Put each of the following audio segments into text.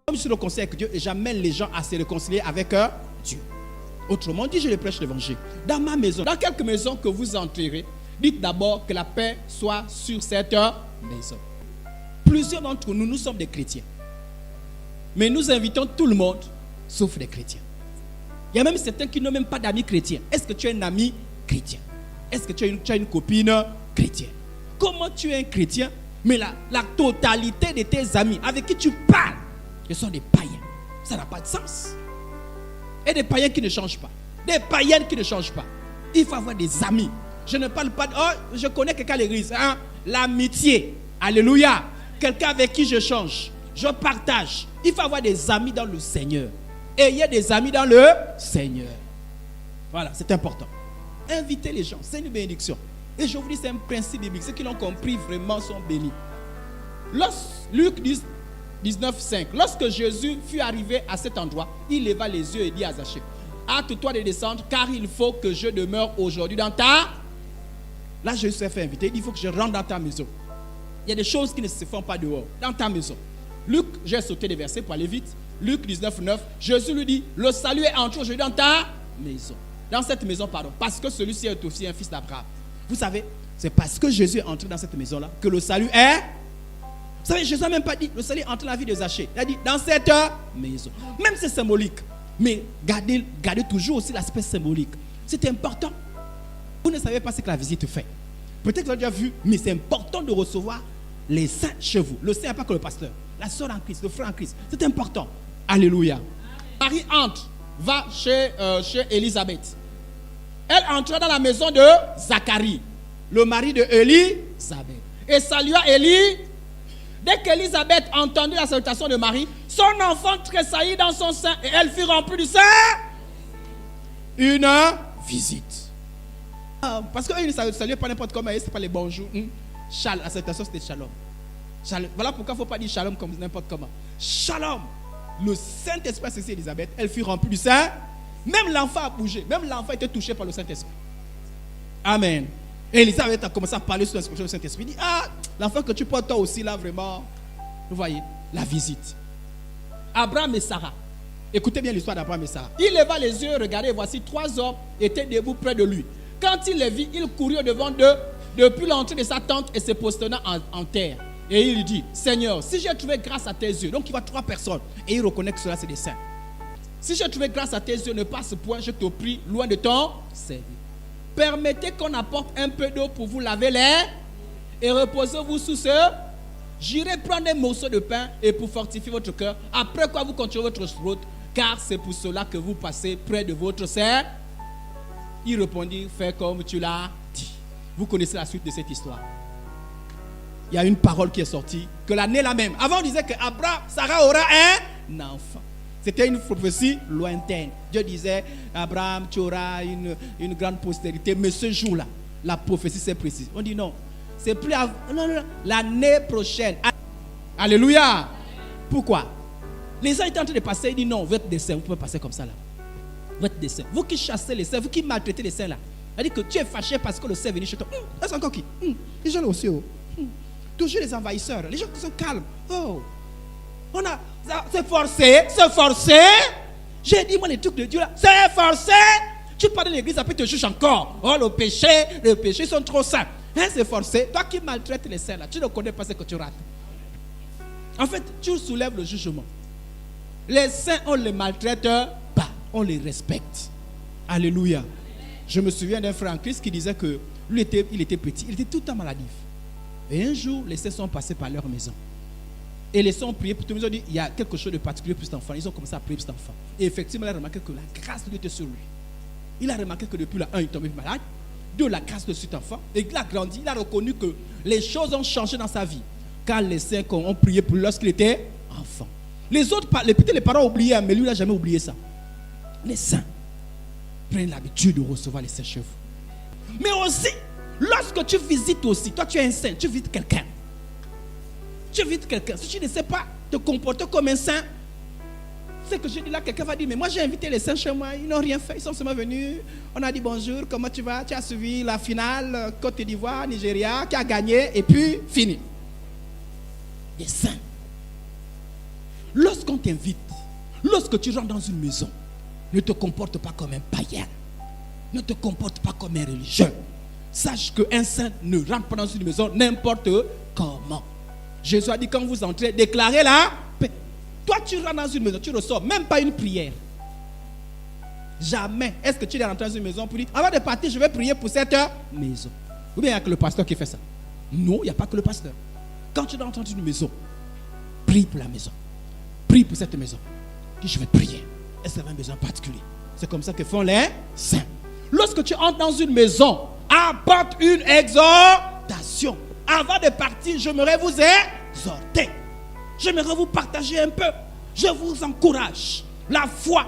Comme je suis réconcilié avec Dieu, et j'amène les gens à se réconcilier avec Dieu. Autrement dit, je les prêche l'évangile. Dans ma maison, dans quelque maison que vous entrerez, dites d'abord que la paix soit sur cette maison. Plusieurs d'entre nous, nous sommes des chrétiens. Mais nous invitons tout le monde, sauf les chrétiens. Il y a même certains qui n'ont même pas d'amis chrétiens. Est-ce que tu es un ami chrétien? Est-ce que tu as une copine chrétienne? Comment tu es un chrétien, mais la totalité de tes amis avec qui tu parles, ce sont des païens? Ça n'a pas de sens. Et des païens qui ne changent pas. Des païennes qui ne changent pas. Il faut avoir des amis. Je ne parle pas de... Oh, je connais quelqu'un à l'église. Hein? L'amitié. Alléluia. Quelqu'un avec qui je change. Je partage. Il faut avoir des amis dans le Seigneur. Ayez des amis dans le Seigneur. Voilà, c'est important. Invitez les gens. C'est une bénédiction. Et je vous dis, c'est un principe biblique. Ceux qui l'ont compris vraiment sont bénis. Luc 19,5. Lorsque Jésus fut arrivé à cet endroit, il leva les yeux et dit à Zachée: hâte-toi de descendre, car il faut que je demeure aujourd'hui dans ta... Là, Jésus s'est fait inviter. Il dit: il faut que je rentre dans ta maison. Il y a des choses qui ne se font pas dehors, dans ta maison. Luc, j'ai sauté des versets pour aller vite. Luc 19,9. Jésus lui dit: le salut est entré aujourd'hui dans ta maison. Dans cette maison, pardon. Parce que celui-ci est aussi un fils d'Abraham. Vous savez, c'est parce que Jésus est entré dans cette maison-là que le salut est... Vous savez, Jésus n'a même pas dit le salut est entré dans la vie de Zachée. Il a dit dans cette maison. Même c'est symbolique. Mais gardez toujours aussi l'aspect symbolique. C'est important. Vous ne savez pas ce que la visite fait. Peut-être que vous avez déjà vu, mais c'est important de recevoir les saints chez vous. Le saint n'est pas que le pasteur. La soeur en Christ, le frère en Christ. C'est important. Alléluia. Marie entre, va chez Élisabeth. Elle entra dans la maison de Zacharie, le mari de Élisabeth. Et salua Élie. Dès qu'Élisabeth entendit la salutation de Marie, son enfant tressaillit dans son sein et elle fut remplie du Saint. Une visite. Parce qu'elle ne saluait pas n'importe comment, ce n'est pas les bonjours. La salutation c'était shalom. Voilà pourquoi il ne faut pas dire shalom comme n'importe comment. Shalom. Le Saint-Esprit a saisi Élisabeth, elle fut remplie du Saint. Même l'enfant a bougé, même l'enfant était touché par le Saint-Esprit. Amen. Et Élisabeth a commencé à parler sous l'inspiration du Saint-Esprit. Il dit: ah, l'enfant que tu portes toi aussi là, vraiment. Vous voyez, la visite. Abraham et Sarah. Écoutez bien l'histoire d'Abraham et Sarah. Il leva les yeux, regardez, voici 3 hommes étaient debout près de lui. Quand il les vit, il courut devant d'eux depuis l'entrée de sa tente et se prosterna en terre. Et il lui dit: Seigneur, si j'ai trouvé grâce à tes yeux. Donc il voit 3 personnes et il reconnaît que cela c'est des saints. Si j'ai trouvé grâce à tes yeux, ne passe point, je te prie, loin de ton service. Permettez qu'on apporte un peu d'eau pour vous laver les et reposez-vous sous ce. J'irai prendre un morceau de pain et pour fortifier votre cœur. Après quoi vous continuerez votre route, car c'est pour cela que vous passez près de votre Seigneur. Il répondit: fais comme tu l'as dit. Vous connaissez la suite de cette histoire. Il y a une parole qui est sortie, que l'année la même. Avant on disait que Sarah aura un enfant. C'était une prophétie lointaine. Dieu disait: Abraham, tu auras une grande postérité. Mais ce jour-là, la prophétie s'est précise. On dit non. C'est plus non, l'année prochaine. Alléluia. Pourquoi? Les gens étaient en train de passer. Ils disent non, vous êtes des saints. Vous pouvez passer comme ça là. Vous êtes des saints. Vous qui chassez les saints, vous qui maltraitez les saints là. C'est-à-dire que tu es fâché parce que le saint est venu chez toi. C'est encore qui? Les gens là aussi. Toujours les envahisseurs. Les gens qui sont calmes. Oh. C'est forcé, c'est forcé. J'ai dit, moi, les trucs de Dieu là, c'est forcé. Tu parles de l'église, après tu te juges encore. Oh, le péché, ils sont trop saints. Hein, c'est forcé. Toi qui maltraites les saints là, tu ne connais pas ce que tu rates. En fait, tu soulèves le jugement. Les saints, on ne les maltraite pas, on les respecte. Alléluia. Je me souviens d'un frère en Christ qui disait que lui, il était petit, il était tout le temps maladif. Et un jour, les saints sont passés par leur maison. Et les saints ont prié pour tout le monde. Ils ont dit: il y a quelque chose de particulier pour cet enfant. Ils ont commencé à prier pour cet enfant. Et effectivement, il a remarqué que la grâce de Dieu était sur lui. Il a remarqué que depuis là, il est tombé malade. 2, la grâce de cet enfant. Et il a grandi. Il a reconnu que les choses ont changé dans sa vie. Car les saints ont prié pour lui lorsqu'il était enfant. Les autres, peut-être les parents ont oublié, mais lui, il n'a jamais oublié ça. Les saints prennent l'habitude de recevoir les saints chez vous. Mais aussi, lorsque tu visites aussi, toi tu es un saint, tu visites quelqu'un. Si tu ne sais pas te comporter comme un saint, c'est que je dis là, quelqu'un va dire: mais moi j'ai invité les saints chez moi, ils n'ont rien fait, ils sont seulement venus, on a dit bonjour, comment tu vas, tu as suivi la finale, Côte d'Ivoire, Nigeria, qui a gagné, et puis fini. Les saints. Lorsqu'on on t'invite, lorsque tu rentres dans une maison, ne te comporte pas comme un païen. Ne te comporte pas comme un religieux. Sache qu'un saint ne rentre pas dans une maison n'importe comment. Jésus a dit, quand vous entrez, déclarez la paix. Toi, tu rentres dans une maison, tu ressors, même pas une prière. Jamais. Est-ce que tu es rentré dans une maison pour dire, avant de partir, je vais prier pour cette maison? Ou bien il n'y a que le pasteur qui fait ça? Non, il n'y a pas que le pasteur. Quand tu rentres dans une maison, prie pour la maison. Prie pour cette maison. Dis, je vais prier. Est-ce qu'il y a un besoin particulier? C'est comme ça que font les saints. Lorsque tu entres dans une maison, apporte une exhortation. Avant de partir, j'aimerais vous exhorter. J'aimerais vous partager un peu. Je vous encourage. La foi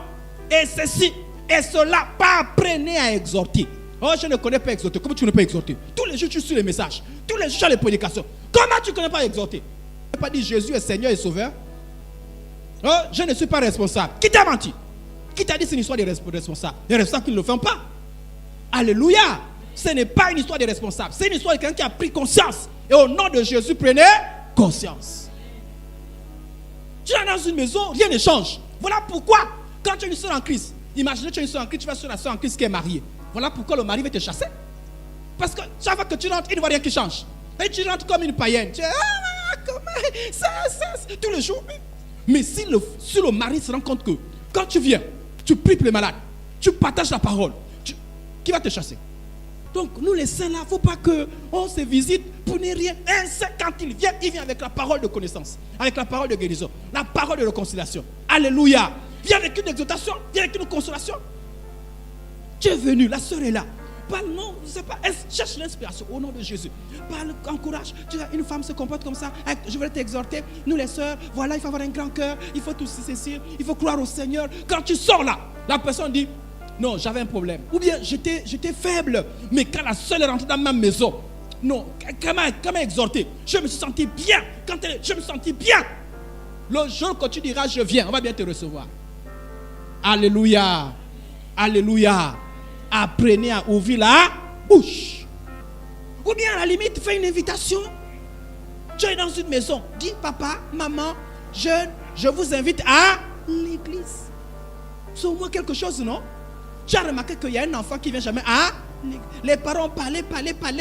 et ceci et cela, pas apprenez à exhorter. Oh, je ne connais pas exhorter. Comment tu ne peux pas exhorter? Tous les jours, tu suis les messages. Tous les jours, tu as les prédications. Comment tu ne connais pas exhorter? Tu ne peux pas dire Jésus est Seigneur et Sauveur. Oh, je ne suis pas responsable. Qui t'a menti? Qui t'a dit que c'est une histoire de responsables? Les responsables qui ne le font pas. Alléluia. Ce n'est pas une histoire de responsables. C'est une histoire de quelqu'un qui a pris conscience. Et au nom de Jésus, prenez conscience. Tu es dans une maison, rien ne change. Voilà pourquoi, quand tu es une soeur en Christ, imaginez que tu es une soeur en Christ, tu vas sur la soeur en Christ qui est mariée. Voilà pourquoi le mari va te chasser. Parce que chaque fois que tu rentres, il ne voit rien qui change. Et tu rentres comme une païenne. Tu es, comment ça, tous les jours. Mais si le mari se rend compte que quand tu viens, tu pries pour les malades, tu partages la parole, qui va te chasser? Donc nous les saints là, il ne faut pas qu'on se visite pour ne rien. Un saint, quand il vient avec la parole de connaissance, avec la parole de guérison, la parole de réconciliation. Alléluia. Viens avec une exhortation, viens avec une consolation. Tu es venu, la sœur est là. Parle, non, je ne sais pas, cherche l'inspiration au nom de Jésus. Parle, encourage. Tu as une femme se comporte comme ça. Je vais t'exhorter. Nous les sœurs, voilà, il faut avoir un grand cœur. Il faut tout ceci. Il faut croire au Seigneur. Quand tu sors là, la personne dit, non, j'avais un problème. Ou bien j'étais faible. Mais quand la sœur est rentrée dans ma maison, non, comment exhorter? Je me suis senti bien. Je me suis senti bien. Le jour que tu diras, je viens, on va bien te recevoir. Alléluia. Alléluia. Apprenez à ouvrir la bouche. Ou bien à la limite, fais une invitation. Tu es dans une maison. Dis, papa, maman, jeune, je vous invite à l'église. C'est au moins quelque chose, non? Tu as remarqué qu'il y a un enfant qui ne vient jamais à l'église. Les parents parlaient,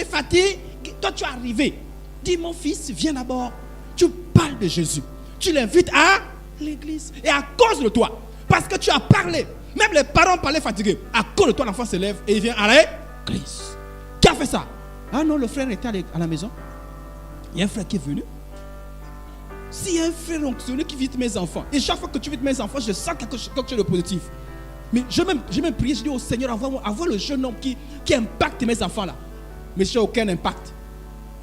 fatigués. Toi, tu es arrivé. Dis, mon fils, viens d'abord. Tu parles de Jésus. Tu l'invites à l'église. Et à cause de toi, parce que tu as parlé, même les parents parlaient fatigués. À cause de toi, l'enfant se lève et il vient à l'église. Qui a fait ça? Ah non, le frère était à la maison. Il y a un frère qui est venu. S'il y a un frère onctionné qui visite mes enfants, et chaque fois que tu visites mes enfants, je sens quelque chose de positif. Mais j'ai même prié, je dis au Seigneur, envoie le jeune homme qui impacte mes enfants là. Mais je n'ai aucun impact.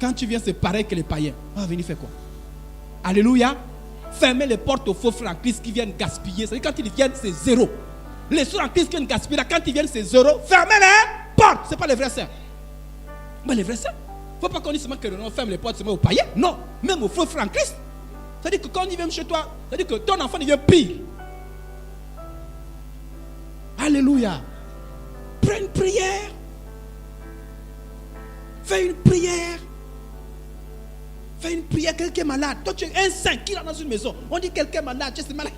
Quand tu viens, c'est pareil que les païens. On va venir faire quoi? Alléluia. Fermez les portes aux faux frères en Christ qui viennent gaspiller. C'est-à-dire quand ils viennent, c'est zéro. Les soeurs en Christ qui viennent gaspiller, quand ils viennent, c'est zéro. Fermez les portes. Ce n'est pas les vrais saints. Mais les vrais saints. Il ne faut pas qu'on dise seulement que l'on ferme les portes seulement aux païens. Non, même aux faux frères en Christ. C'est-à-dire que quand ils viennent chez toi, c'est-à-dire que ton enfant devient pire. Alléluia. Prends une prière. Fais une prière. Fais une prière, quelqu'un est malade. Toi, tu es un saint qui est dans une maison. On dit quelqu'un est malade, tu es malade.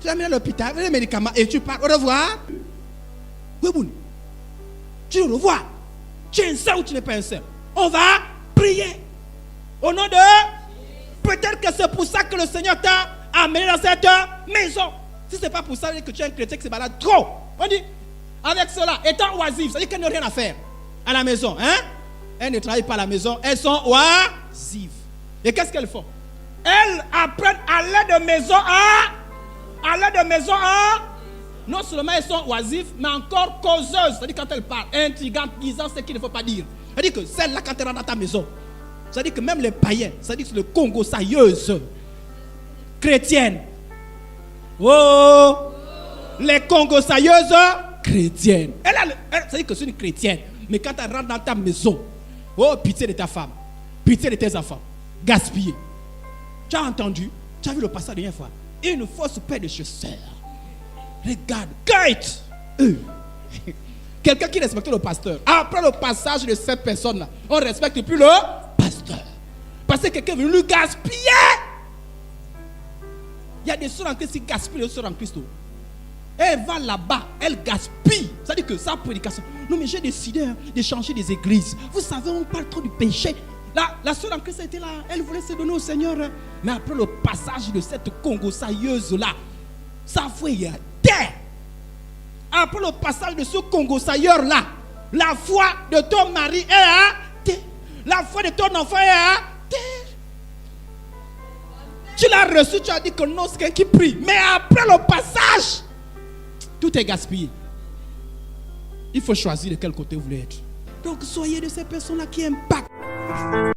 Tu l'amènes à l'hôpital, les médicaments, et tu pars. Au revoir. Oui, tu le revois. Tu es un saint ou tu n'es pas un saint? On va prier. Au nom de... Peut-être que c'est pour ça que le Seigneur t'a amené dans cette maison. Si ce n'est pas pour ça que tu es un chrétien qui est malade, trop. On dit, avec cela, étant oisif, ça veut dire qu'elle n'a rien à faire à la maison. Hein? Elles ne travaillent pas à la maison, elles sont oisives. Et qu'est-ce qu'elles font? Elles apprennent à l'aide de maison à non seulement elles sont oisives, mais encore causeuses. C'est-à-dire quand elles parlent, intrigantes, disant ce qu'il ne faut pas dire. C'est-à-dire que celle-là, quand elle rentre dans ta maison, c'est-à-dire que même les païens, c'est-à-dire que c'est le Congo sailleuse chrétienne. Oh, les Congo sailleuses chrétiennes. C'est-à-dire que c'est une chrétienne. Mais quand elle rentre dans ta maison, oh, pitié de ta femme, pitié de tes enfants, gaspillé. Tu as entendu, tu as vu le passage la dernière fois. Une fausse paire de chaussures. Regarde, Kate. Quelqu'un qui respecte le pasteur. Après le passage de cette personne-là, on ne respecte plus le pasteur. Parce que quelqu'un est venu lui gaspiller. Il y a des sœurs en Christ qui gaspillent les sœurs en Christ. Elle va là-bas, elle gaspille. C'est-à-dire que sa prédication. Non, mais j'ai décidé de changer des églises. Vous savez, on parle trop du péché. La sœur en Christ était là, elle voulait se donner au Seigneur. Mais après le passage de cette Congo-sailleuse-là, sa foi est à terre. Après le passage de ce Congo-sailleur-là, la foi de ton mari est à terre. La foi de ton enfant est à terre. Tu l'as reçu, tu as dit que non, c'est quelqu'un qui prie. Mais après le passage, tout est gaspillé. Il faut choisir de quel côté vous voulez être. Donc soyez de ces personnes-là qui impactent.